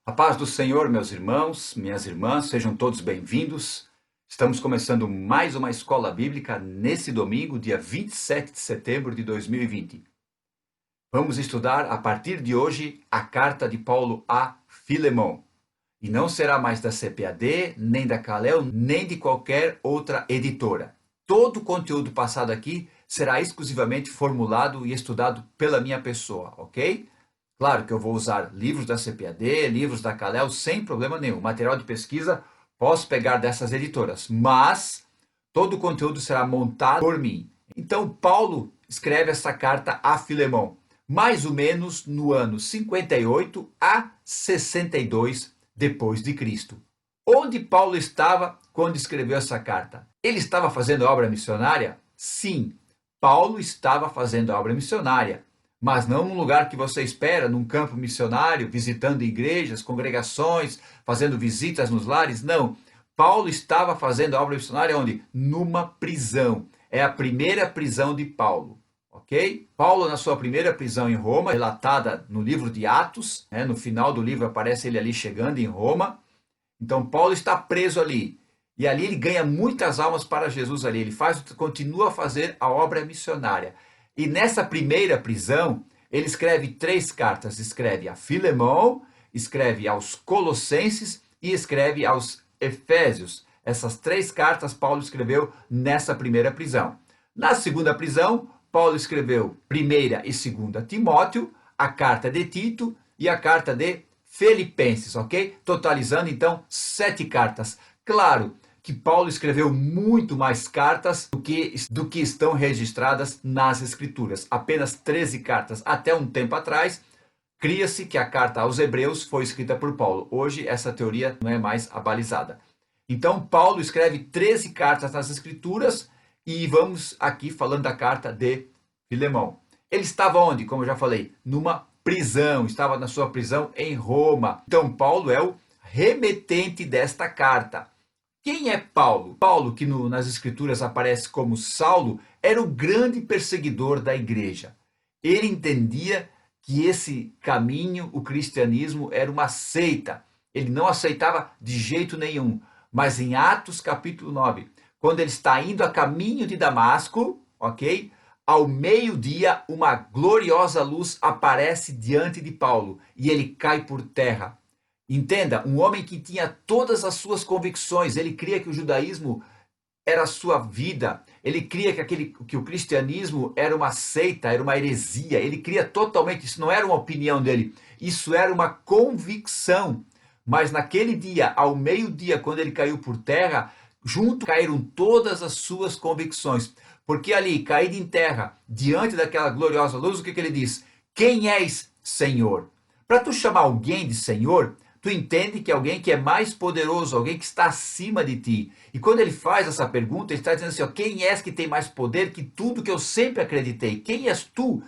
A paz do Senhor, meus irmãos, minhas irmãs, sejam todos bem-vindos. Estamos começando mais uma escola bíblica nesse domingo, dia 27 de setembro de 2020. Vamos estudar a partir de hoje a carta de Paulo a Filemão. E não será mais da CPAD, nem da Calel, nem de qualquer outra editora. Todo o conteúdo passado aqui será exclusivamente formulado e estudado pela minha pessoa, ok? Claro que eu vou usar livros da CPAD, livros da Calel, sem problema nenhum. Material de pesquisa posso pegar dessas editoras, mas todo o conteúdo será montado por mim. Então, Paulo escreve essa carta a Filemão, mais ou menos no ano 58 a 62 depois de Cristo. Onde Paulo estava quando escreveu essa carta? Ele estava fazendo obra missionária? Sim, Paulo estava fazendo obra missionária, mas não num lugar que você espera, num campo missionário, visitando igrejas, congregações, fazendo visitas nos lares. Não. Paulo estava fazendo a obra missionária onde? Numa prisão. É a primeira prisão de Paulo. Ok? Paulo, na sua primeira prisão em Roma, relatada no livro de Atos, no final do livro aparece ele ali chegando em Roma. Então, Paulo está preso ali. E ali ele ganha muitas almas para Jesus ali. Ele continua a fazer a obra missionária. E nessa primeira prisão, ele escreve 3 cartas. Escreve a Filemão, escreve aos Colossenses e escreve aos Efésios. Essas 3 cartas Paulo escreveu nessa primeira prisão. Na segunda prisão, Paulo escreveu 1ª e 2ª Timóteo, a carta de Tito e a carta de Filipenses, ok? Totalizando, então, 7 cartas. Claro que Paulo escreveu muito mais cartas do que estão registradas nas Escrituras. Apenas 13 cartas. Até um tempo atrás, cria-se que a carta aos Hebreus foi escrita por Paulo. Hoje, essa teoria não é mais abalizada. Então, Paulo escreve 13 cartas nas Escrituras e vamos aqui falando da carta de Filemão. Ele estava onde? Como eu já falei, numa prisão. Estava na sua prisão em Roma. Então, Paulo é o remetente desta carta. Quem é Paulo? Paulo, que nas Escrituras aparece como Saulo, era o grande perseguidor da igreja. Ele entendia que esse caminho, o cristianismo, era uma seita. Ele não aceitava de jeito nenhum. Mas em Atos capítulo 9, quando ele está indo a caminho de Damasco, ok? Ao meio-dia, uma gloriosa luz aparece diante de Paulo e ele cai por terra. Entenda, um homem que tinha todas as suas convicções, ele cria que o judaísmo era a sua vida, ele cria que o cristianismo era uma seita, era uma heresia, ele cria totalmente, isso não era uma opinião dele, isso era uma convicção. Mas naquele dia, ao meio-dia, quando ele caiu por terra, junto caíram todas as suas convicções. Porque ali, caído em terra, diante daquela gloriosa luz, o que ele diz? Quem és, Senhor? Para tu chamar alguém de Senhor, tu entende que é alguém que é mais poderoso, alguém que está acima de ti. E quando ele faz essa pergunta, ele está dizendo assim, ó, quem és que tem mais poder que tudo que eu sempre acreditei? Quem és tu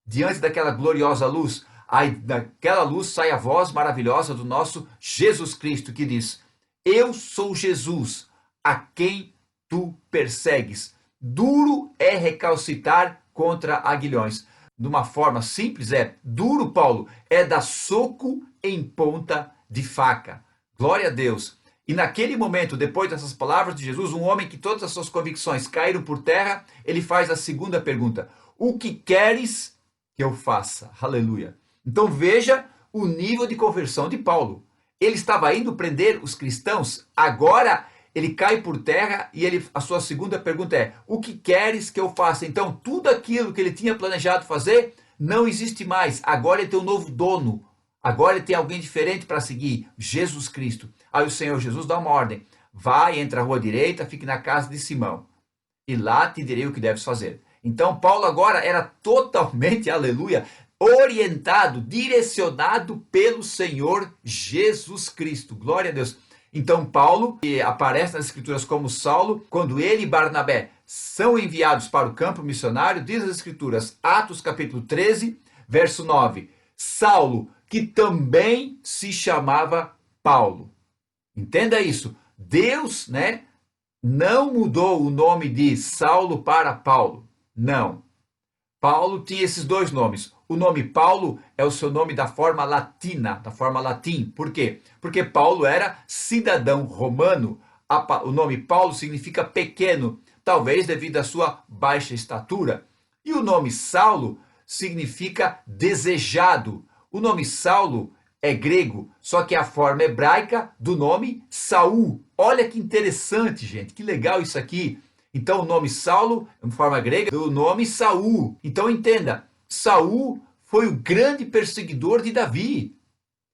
diante daquela gloriosa luz? Aí daquela luz sai a voz maravilhosa do nosso Jesus Cristo, que diz, eu sou Jesus, a quem tu persegues. Duro é recalcitar contra aguilhões. De uma forma simples, duro, Paulo, é dar soco em ponta de faca. Glória a Deus. E naquele momento, depois dessas palavras de Jesus, um homem que todas as suas convicções caíram por terra, ele faz a segunda pergunta. O que queres que eu faça? Aleluia. Então veja o nível de conversão de Paulo. Ele estava indo prender os cristãos, agora ele cai por terra e a sua segunda pergunta é, o que queres que eu faça? Então tudo aquilo que ele tinha planejado fazer não existe mais. Agora ele tem um novo dono. Agora ele tem alguém diferente para seguir, Jesus Cristo. Aí o Senhor Jesus dá uma ordem. Vai, entra a rua direita, fique na casa de Simão. E lá te direi o que deves fazer. Então Paulo agora era totalmente, aleluia, orientado, direcionado pelo Senhor Jesus Cristo. Glória a Deus. Então Paulo, que aparece nas Escrituras como Saulo, quando ele e Barnabé são enviados para o campo missionário, diz as Escrituras, Atos capítulo 13, verso 9, Saulo, que também se chamava Paulo. Entenda isso. Deus, não mudou o nome de Saulo para Paulo. Não. Paulo tinha esses 2 nomes. o nome Paulo é o seu nome da forma latina, da forma latim. Por quê? Porque Paulo era cidadão romano. O nome Paulo significa pequeno, talvez devido à sua baixa estatura. E o nome Saulo significa desejado. O nome Saulo é grego, só que é a forma hebraica do nome Saul. Olha que interessante, gente, que legal isso aqui. Então o nome Saulo, em forma grega, do nome Saul. Então entenda, Saul foi o grande perseguidor de Davi.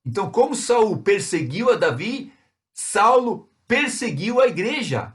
Então, como Saul perseguiu a Davi, Saulo perseguiu a igreja.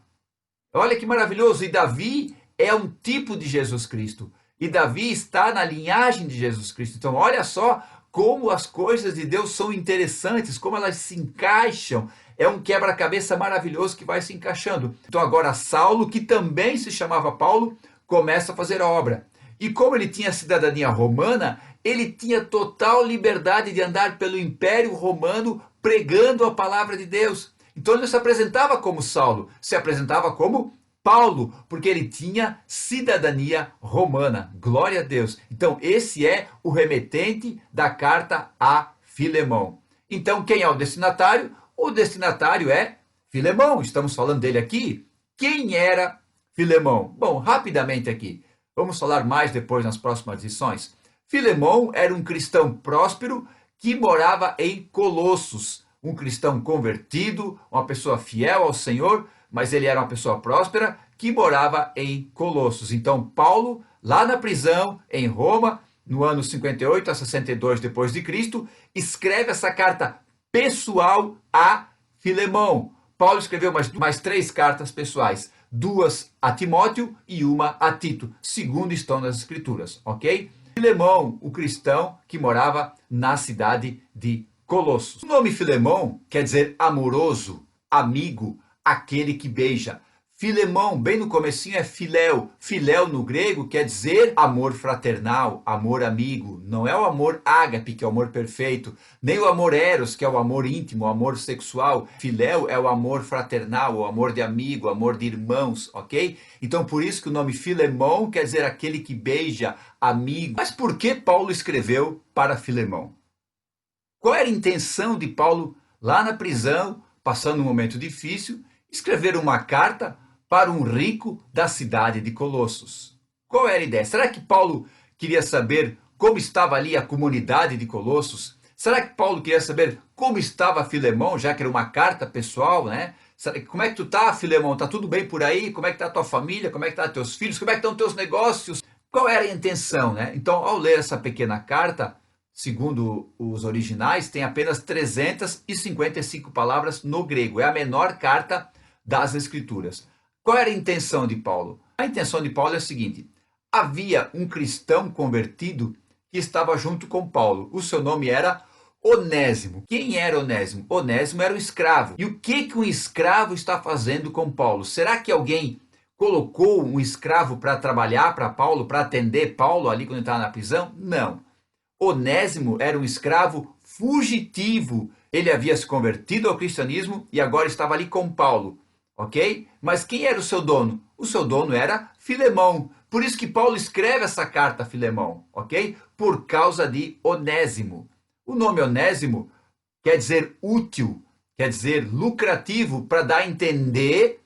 Olha que maravilhoso. E Davi é um tipo de Jesus Cristo. E Davi está na linhagem de Jesus Cristo. Então, olha só como as coisas de Deus são interessantes, como elas se encaixam. É um quebra-cabeça maravilhoso que vai se encaixando. Então, agora Saulo, que também se chamava Paulo, começa a fazer a obra. E como ele tinha cidadania romana, ele tinha total liberdade de andar pelo Império Romano pregando a palavra de Deus. Então ele não se apresentava como Saulo, se apresentava como Paulo, porque ele tinha cidadania romana. Glória a Deus. Então esse é o remetente da carta a Filemão. Então quem é o destinatário? O destinatário é Filemão. Estamos falando dele aqui. Quem era Filemão? Bom, rapidamente aqui. Vamos falar mais depois nas próximas lições. Filemão era um cristão próspero que morava em Colossos. Um cristão convertido, uma pessoa fiel ao Senhor, mas ele era uma pessoa próspera que morava em Colossos. Então, Paulo, lá na prisão, em Roma, no ano 58 a 62 depois de Cristo, escreve essa carta pessoal a Filemão. Paulo escreveu mais 3 cartas pessoais. 2 a Timóteo e 1 a Tito, segundo estão nas Escrituras, ok? Filemão, o cristão que morava na cidade de Colossos. O nome Filemão quer dizer amoroso, amigo, aquele que beija. Filemão, bem no comecinho, é filéu. Filéu no grego quer dizer amor fraternal, amor amigo. Não é o amor ágape, que é o amor perfeito, nem o amor eros, que é o amor íntimo, o amor sexual. Filéu é o amor fraternal, o amor de amigo, o amor de irmãos, ok? Então por isso que o nome Filemão quer dizer aquele que beija, amigo. Mas por que Paulo escreveu para Filemão? Qual era a intenção de Paulo lá na prisão, passando um momento difícil, escrever uma carta para um rico da cidade de Colossos? Qual era a ideia? Será que Paulo queria saber como estava ali a comunidade de Colossos? Será que Paulo queria saber como estava Filemão, já que era uma carta pessoal, né? Como é que tu tá, Filemão? Tá tudo bem por aí? Como é que tá a tua família? Como é que tá teus filhos? Como é que estão teus negócios? Qual era a intenção, né? Então, ao ler essa pequena carta, segundo os originais, tem apenas 355 palavras no grego. É a menor carta das Escrituras. Qual era a intenção de Paulo? A intenção de Paulo é a seguinte: havia um cristão convertido que estava junto com Paulo. O seu nome era Onésimo. Quem era Onésimo? Onésimo era um escravo. E o que um escravo está fazendo com Paulo? Será que alguém colocou um escravo para trabalhar para Paulo, para atender Paulo ali quando ele estava na prisão? Não. Onésimo era um escravo fugitivo. Ele havia se convertido ao cristianismo e agora estava ali com Paulo, ok? Mas quem era o seu dono? O seu dono era Filemão. Por isso que Paulo escreve essa carta a Filemão, ok? Por causa de Onésimo. O nome Onésimo quer dizer útil, quer dizer lucrativo, para dar a entender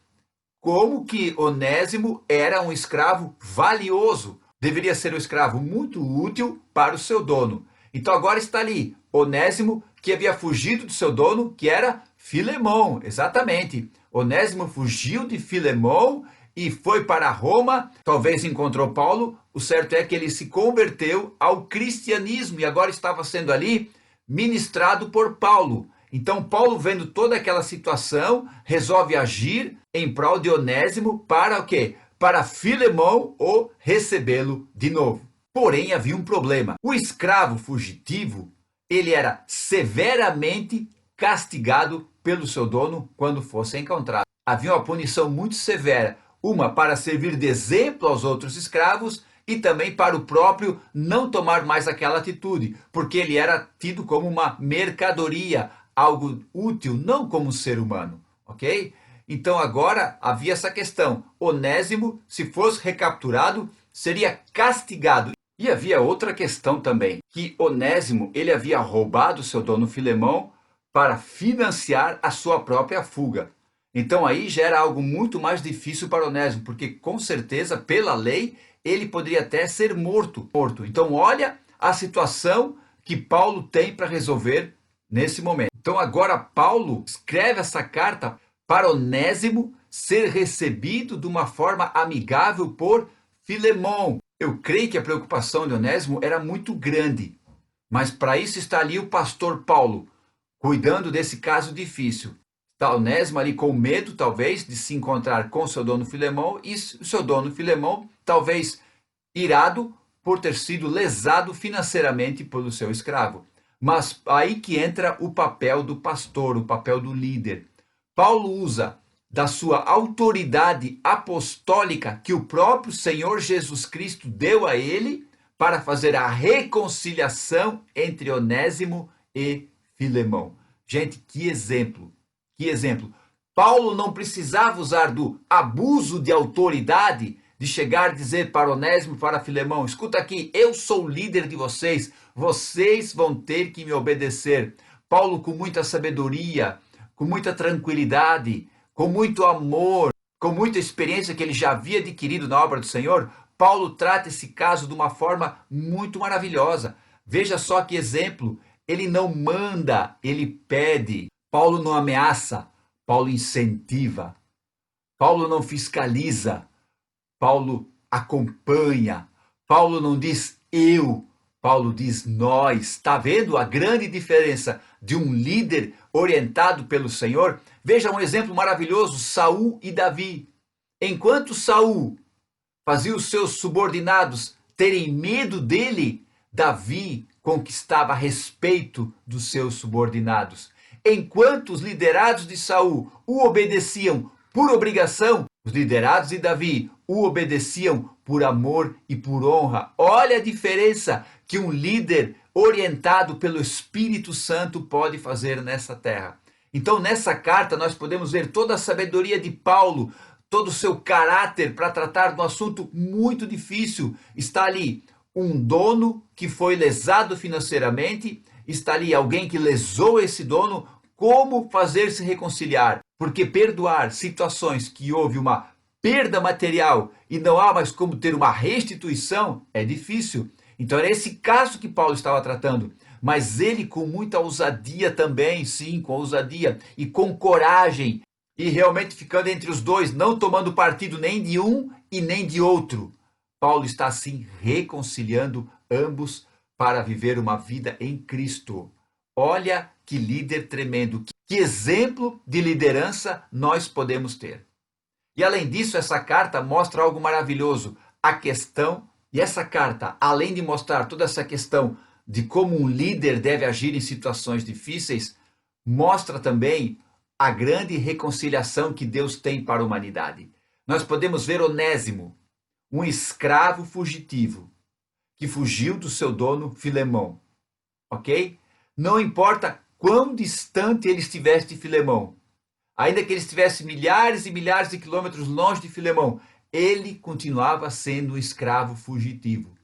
como que Onésimo era um escravo valioso. Deveria ser um escravo muito útil para o seu dono. Então agora está ali Onésimo, que havia fugido do seu dono, que era Filemão. Exatamente. Onésimo fugiu de Filemão e foi para Roma. Talvez encontrou Paulo. O certo é que ele se converteu ao cristianismo e agora estava sendo ali ministrado por Paulo. Então Paulo, vendo toda aquela situação, resolve agir em prol de Onésimo para o quê? Para Filemão o recebê-lo de novo. Porém, havia um problema. O escravo fugitivo, ele era severamente castigado pelo seu dono quando fosse encontrado. Havia uma punição muito severa, uma para servir de exemplo aos outros escravos e também para o próprio não tomar mais aquela atitude, porque ele era tido como uma mercadoria, algo útil, não como um ser humano, ok? Então agora havia essa questão. Onésimo, se fosse recapturado, seria castigado. E havia outra questão também, que Onésimo, ele havia roubado seu dono Filemão para financiar a sua própria fuga. Então aí já era algo muito mais difícil para Onésimo, porque com certeza, pela lei, ele poderia até ser morto. Então olha a situação que Paulo tem para resolver nesse momento. Então agora Paulo escreve essa carta para Onésimo ser recebido de uma forma amigável por Filemão. Eu creio que a preocupação de Onésimo era muito grande, mas para isso está ali o pastor Paulo, cuidando desse caso difícil. Está Onésimo ali com medo, talvez, de se encontrar com seu dono Filemão, e o seu dono Filemão, talvez irado por ter sido lesado financeiramente pelo seu escravo. Mas aí que entra o papel do pastor, o papel do líder. Paulo usa da sua autoridade apostólica que o próprio Senhor Jesus Cristo deu a ele para fazer a reconciliação entre Onésimo e Filemão. Gente, que exemplo! Que exemplo! Paulo não precisava usar do abuso de autoridade de chegar a dizer para Onésimo e para Filemão: escuta aqui, eu sou o líder de vocês, vocês vão ter que me obedecer. Paulo, com muita sabedoria, com muita tranquilidade, com muito amor, com muita experiência que ele já havia adquirido na obra do Senhor, Paulo trata esse caso de uma forma muito maravilhosa. Veja só que exemplo, ele não manda, ele pede. Paulo não ameaça, Paulo incentiva. Paulo não fiscaliza, Paulo acompanha. Paulo não diz eu, Paulo diz nós. Está vendo a grande diferença de um líder orientado pelo Senhor? Veja um exemplo maravilhoso, Saul e Davi. Enquanto Saul fazia os seus subordinados terem medo dele, Davi conquistava respeito dos seus subordinados. Enquanto os liderados de Saul o obedeciam por obrigação, os liderados de Davi o obedeciam por amor e por honra. Olha a diferença que um líder orientado pelo Espírito Santo pode fazer nessa terra. Então, nessa carta, nós podemos ver toda a sabedoria de Paulo, todo o seu caráter para tratar de um assunto muito difícil. Está ali um dono que foi lesado financeiramente, está ali alguém que lesou esse dono, como fazer se reconciliar? Porque perdoar situações que houve uma perda material e não há mais como ter uma restituição é difícil. Então era esse caso que Paulo estava tratando, mas ele com muita ousadia também, sim, com ousadia e com coragem, e realmente ficando entre os dois, não tomando partido nem de um e nem de outro. Paulo está assim reconciliando ambos para viver uma vida em Cristo. Olha que líder tremendo, que exemplo de liderança nós podemos ter. E além disso, essa carta mostra algo maravilhoso, a questão, e essa carta, além de mostrar toda essa questão de como um líder deve agir em situações difíceis, mostra também a grande reconciliação que Deus tem para a humanidade. Nós podemos ver Onésimo, um escravo fugitivo, que fugiu do seu dono Filemão, ok? Não importa quão distante ele estivesse de Filemão, ainda que ele estivesse milhares e milhares de quilômetros longe de Filemão, ele continuava sendo um escravo fugitivo.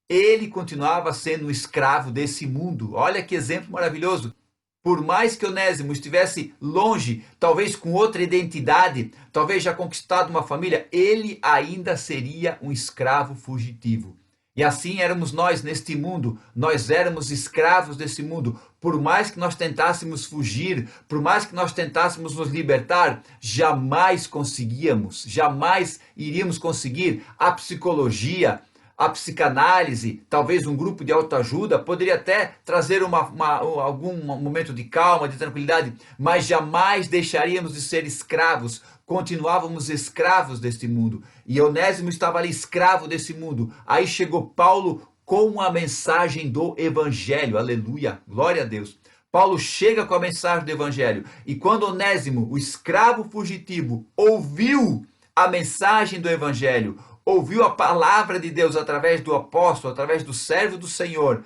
Ele continuava sendo um escravo desse mundo. Olha que exemplo maravilhoso. Por mais que Onésimo estivesse longe, talvez com outra identidade, talvez já conquistado uma família, ele ainda seria um escravo fugitivo. E assim éramos nós neste mundo, nós éramos escravos desse mundo. Por mais que nós tentássemos fugir, por mais que nós tentássemos nos libertar, jamais conseguíamos, jamais iríamos conseguir. A psicologia, a psicanálise, talvez um grupo de autoajuda, poderia até trazer algum momento de calma, de tranquilidade, mas jamais deixaríamos de ser escravos, continuávamos escravos deste mundo. E Onésimo estava ali escravo desse mundo. Aí chegou Paulo com a mensagem do Evangelho, aleluia, glória a Deus. Paulo chega com a mensagem do Evangelho, e quando Onésimo, o escravo fugitivo, ouviu a mensagem do Evangelho, ouviu a palavra de Deus através do apóstolo, através do servo do Senhor,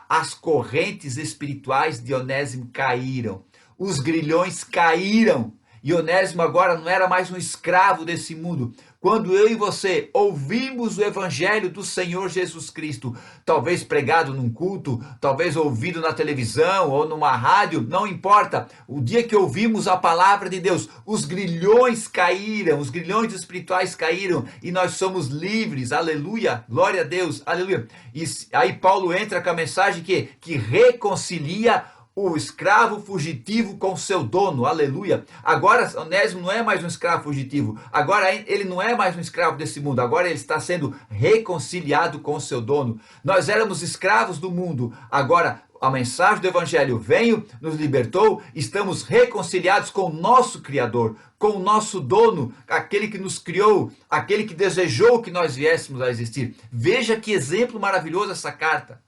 as correntes espirituais de Onésimo caíram, os grilhões caíram, e Onésimo agora não era mais um escravo desse mundo, Quando eu e você ouvimos o Evangelho do Senhor Jesus Cristo, talvez pregado num culto, talvez ouvido na televisão ou numa rádio, não importa. O dia que ouvimos a palavra de Deus, os grilhões caíram, os grilhões espirituais caíram e nós somos livres. Aleluia, glória a Deus, aleluia. E aí Paulo entra com a mensagem que reconcilia o escravo fugitivo com seu dono, aleluia. Agora Onésimo não é mais um escravo fugitivo, agora ele não é mais um escravo desse mundo, agora ele está sendo reconciliado com seu dono. Nós éramos escravos do mundo, agora a mensagem do Evangelho veio, nos libertou, estamos reconciliados com o nosso Criador, com o nosso dono, aquele que nos criou, aquele que desejou que nós viéssemos a existir. Veja que exemplo maravilhoso essa carta.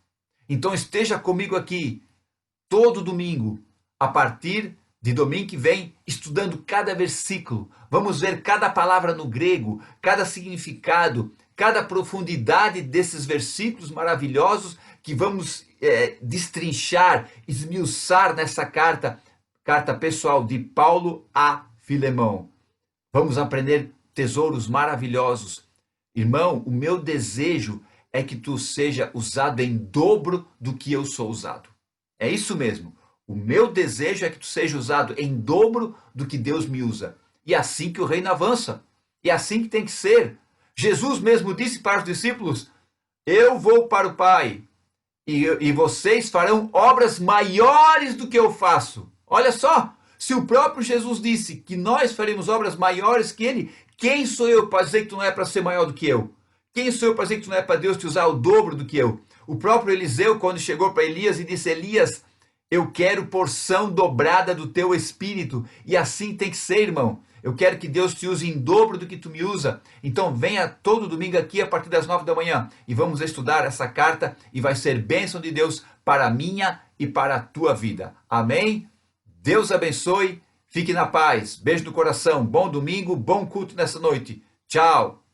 Então esteja comigo aqui todo domingo, a partir de domingo que vem, estudando cada versículo. Vamos ver cada palavra no grego, cada significado, cada profundidade desses versículos maravilhosos que vamos destrinchar, esmiuçar nessa carta pessoal de Paulo a Filemão. Vamos aprender tesouros maravilhosos. Irmão, o meu desejo é que tu seja usado em dobro do que eu sou usado. É isso mesmo. O meu desejo é que tu seja usado em dobro do que Deus me usa. E é assim que o reino avança. E é assim que tem que ser. Jesus mesmo disse para os discípulos: eu vou para o Pai e vocês farão obras maiores do que eu faço. Olha só, se o próprio Jesus disse que nós faremos obras maiores que ele, quem sou eu para dizer que tu não é para ser maior do que eu? Quem sou eu para dizer que tu não é para Deus te usar o dobro do que eu? O próprio Eliseu, quando chegou para Elias e disse: Elias, eu quero porção dobrada do teu espírito. E assim tem que ser, irmão. Eu quero que Deus te use em dobro do que tu me usa. Então venha todo domingo aqui a partir das 9 da manhã e vamos estudar essa carta e vai ser bênção de Deus para a minha e para a tua vida. Amém? Deus abençoe. Fique na paz. Beijo do coração. Bom domingo, bom culto nessa noite. Tchau.